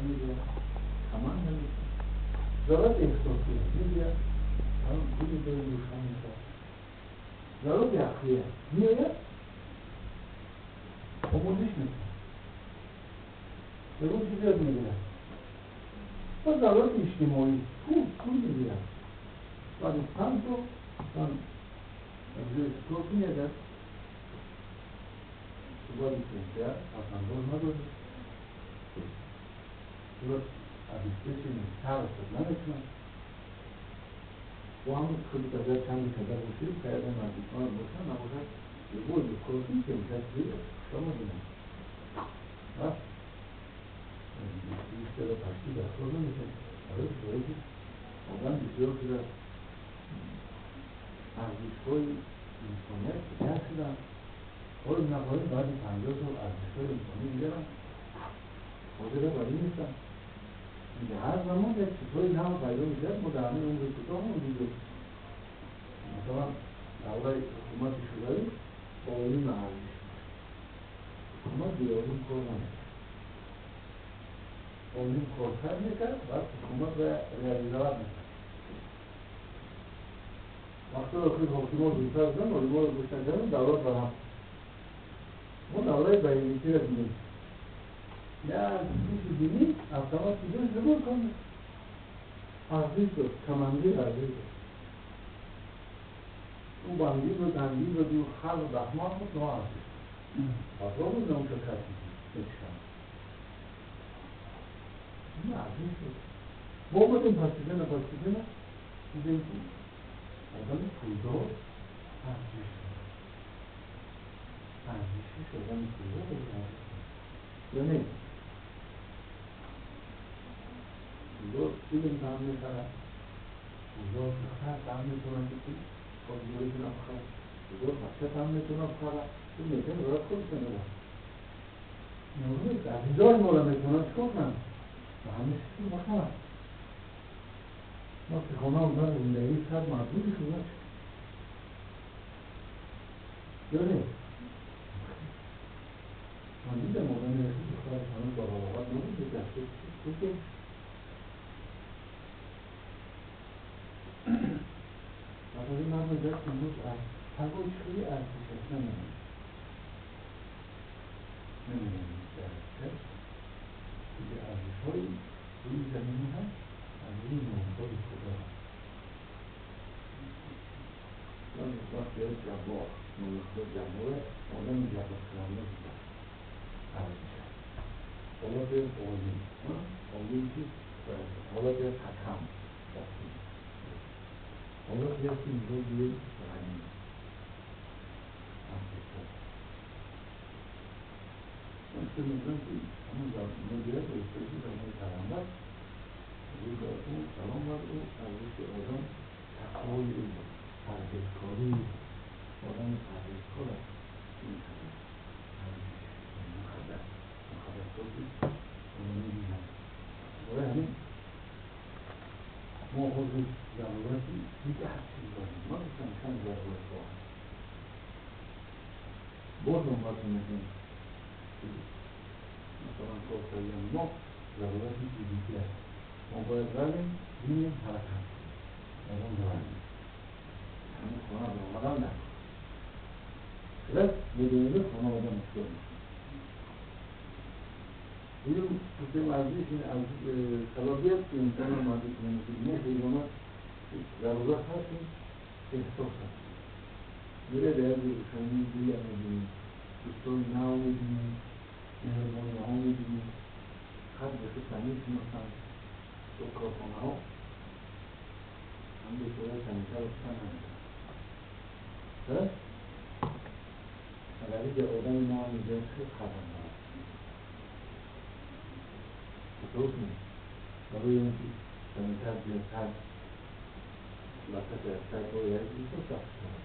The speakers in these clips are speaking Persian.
میگه تمام نمیشه ضرورت احساسیه میگه هم دیگه به روشن میشه ضرورت عقلیه میگه آموزش میشه به اون چیزی یاد میگیره و ضرورت اجتماعی پول میگیره ولی چند تو تو میگه باید کنده اصلا دور نداره درست عبیسته چیزی ترسد نمیتونم و همون کلی قدر چند قدر باشید قیده مردیکان باشن نباشد یه بود کلوکی که میشه دیگه شما دونم بیشتر پشتی دستگاه نمیشه آره بسیاری آدم بسیار که در ارزش‌های انسانیت کشف شدن حالا نهایی بعد 50 سال ارزش‌های انسانی میگرن حاضر ولی نیستن میگه هر زمان یک چیزهای نو پیدا میشه ما در همین عمر کوتاه موجوده مثلا اول حکومت شوروی با علوم ارزش حکومت بی علوم کار نمی‌کرد علوم کار میکرد بعد حکومت ریاضی‌دار میکرد وقتی که حکومت بیشتر زدن علوم رو بیشتر کردن دولت برهم ما دولت بیانیتی را بینیم یا چیزی بینید اتومات چیزی زبور کنه ارزش داد کماندی ارزش داد اون بندی رو دندی رو دیو خل و دخمات بود نه ارزش اصلا بود نمون شکر نمیشن این ارزش داد ما بودیم پسیدن دیدیم که آدم پولدار ارزش داد ارزشش آدم پولدار ارزش یا نه پولدار علم دام میکنه پولدار بخیر دام میکنه که پولداری که نبخیر پولدار بچه دام میکنه بخیره تو میتونه راست کنی کنه نمونه عزیزای ما را میتونه چکار کنم و همه چیزی بخیره ما که خانه هم داره زندگی صد مردمی شده یا نه من دیدم آدم رسید بخیرش همه با روابط نمید دسته تو که وقتی من رو دست امروز از پرگوی چخوری ارزش هست نمیدونم درسته دیگه ارزش های روی زمینی هست از روی نومدار خدا من وقتی از جبار نومدار جباره آدم جبار کرنده بودم ارزش هست حالا به آلی که حالا به حکم حالا یکی اینجا بیایی غنی من که میدونم که همون مدیرت استرسی زمان پیامبر روی بر او سلام بر او ارزش آدم تقوای او پرهیزکاری آدم پرهیزکار است این همه ارزش مخبرسازی اونو میبینم برای همین ما حضور ضرورتی دیگه هر چیز داریم ما گفتم چند ضرورت دارم باز اونوقت میگیم مثلا کارکردن ما ضرورتی دیگه است ما باید بریم بینیم حرکت از اون بریم همین خانه رو آمدن نکن خلاص بدونیده خانه آدم مشکل میشه این سیستم ارزش این صلاحیت که انسان رو معرفی کنه که ما حیوانات ضرورت هستیم احساس هستیم میره در روشنی دیگر میبینیم دوستای نو میبینیم مهربانی ها میبینیم خط بشه تمیز میشناسن تو کارخانه ها هم به طور تمیزه رو کن نمیدن درست؟ اگر که آدم ما میگه خیلی خطرناک درست نیست برای اینکه کمیتر بیشتر وسط افتر باید بیشتر سخت شد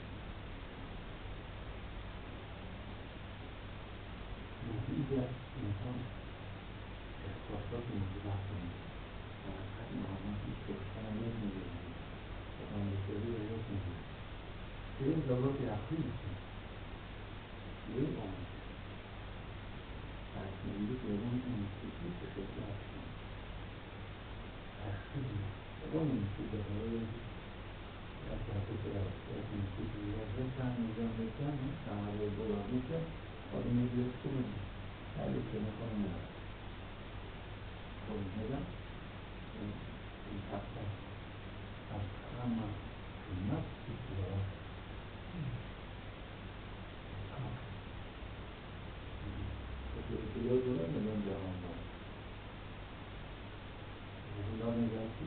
مفیده انسان احساسات مطلق کنید حرکت محمدی کشتن نمیگیرد آدم بسیاری را یاد میگیرد که این ضرورت عقلی نیست به این آموزش تحصیلی که اون مستقی بشه Onun için de böyle Sen mücadele mi? Sana böyle dolanırken adını diyorsun mu? Her sene falan var. O neden? İntakta. Ama şunlar tutuyorlar. Tutuyorlar da neden devam var? Bunlar ne geldi?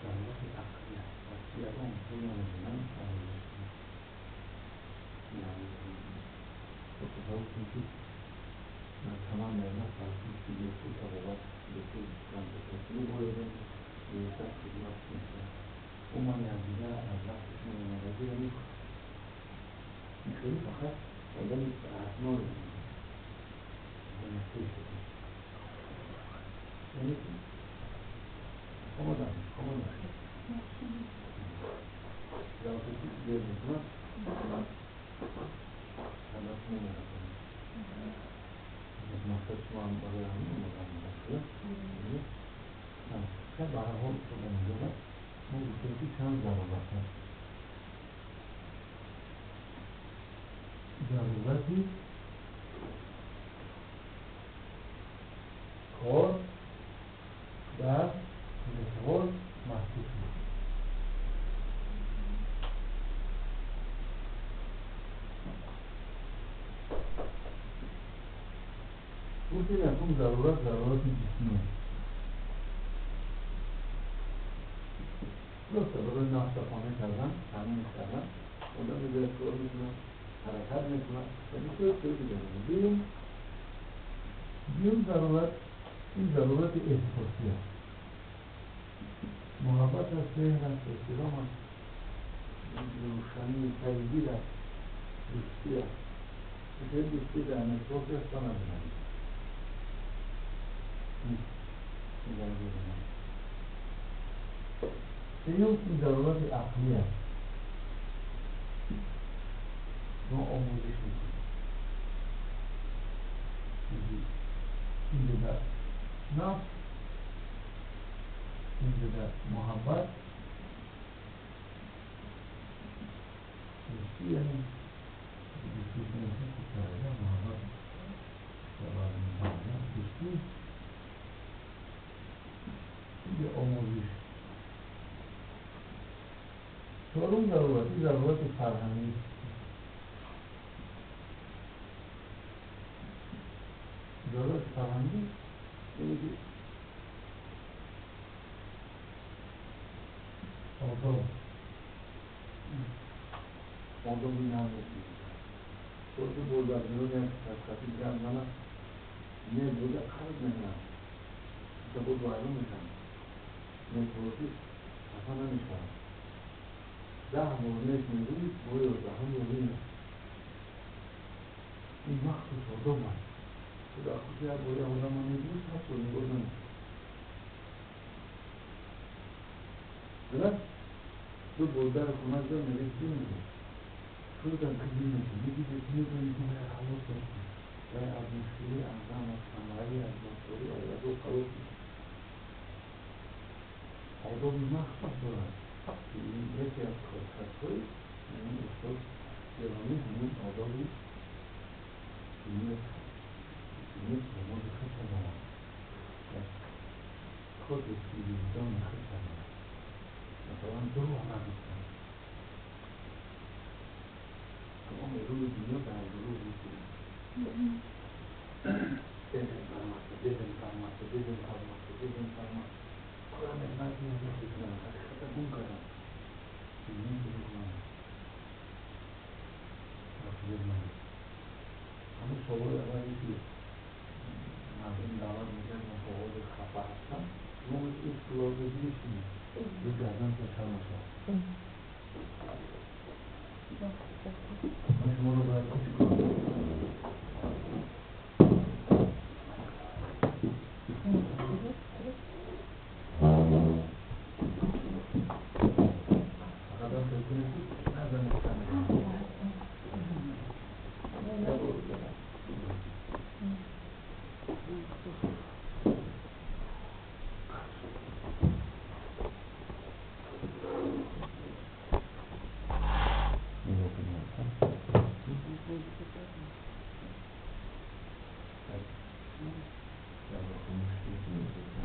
Canlı bir akıllı. Başlayalım. Kullanıcının anlayışını. Yani o çünkü tamamen farklı bir tabalar bir kanıtını burada takılmak için. Umarım Allah kısmına gelir. Çünkü fakat adam rahatlı olur. Yani komodan. Yalnız bir yerimiz var. Anlatmaya yapalım. Maksat şu an oraya anlamadan başlıyor. Sen bana hoş kullanıyorlar. Bu ülkedeki şans zararlatır. Zararlatı kor ve meteor mahsusu. Bu telefon zarurat cismi. Yoksa böyle nastafane kazan, tahmin kazan, onda bir de sorumluluğuna hareket etme, tabii ki söyleyeceğim. Bir zarurat etkisiyor. Muhabbet asliyle etkisiyor ama روشنی تغییر دوستی است. چه دوستی در نسبت است نمی‌دانم. سیوم این ضرورت عقلی است. ما آموزش می‌کنیم. این در نفس، این در محبت، دوستی یعنی دوستی کنیم که کارده محبت شباب می‌کنیم دوستی یه آموزش. چهارم ضرورت فرهنگی. ضرورت فرهنگی یعنی که آدم نمی‌دونی. توی بودن می‌دونی کسی جمع نه بوده خرید نمی‌کنه. تو بود وارد می‌کنه. نه توی اصلا نمی‌کنه. ده مورد می‌دونی باید ده مورد. این وقت تو دارم. خدا خدا باید آدم می‌دونی هست و می‌دونی. درست؟ تو بودن خونه جا می‌دونی. شدن کدیمی می‌دونی می‌دونی که من خلاص کنم. و از مشکلی اعظم از سماعی از مشکلی از دو خلاص کنم. آدم مخصوص دارد. یکی از کارکردهای این استاد گرامی همین آدمی نیت نماز خشم آمد. خود سیدیدان خشم آمد. مثلا دروغ نگفتن. تمام روی دنیا در دروغ می‌کنیم. دیدن فرما. قرآن مجید می‌گوید حقیقت گم کردن. این دروغ نگفتن. همه سوال اولی که مردم دعوت می‌کرد مقابل خفه هستن ما مثل سلاح‌های دیگه به گردن تشر می‌شود. من شما رو باید گوش کنم. در واقع مشکل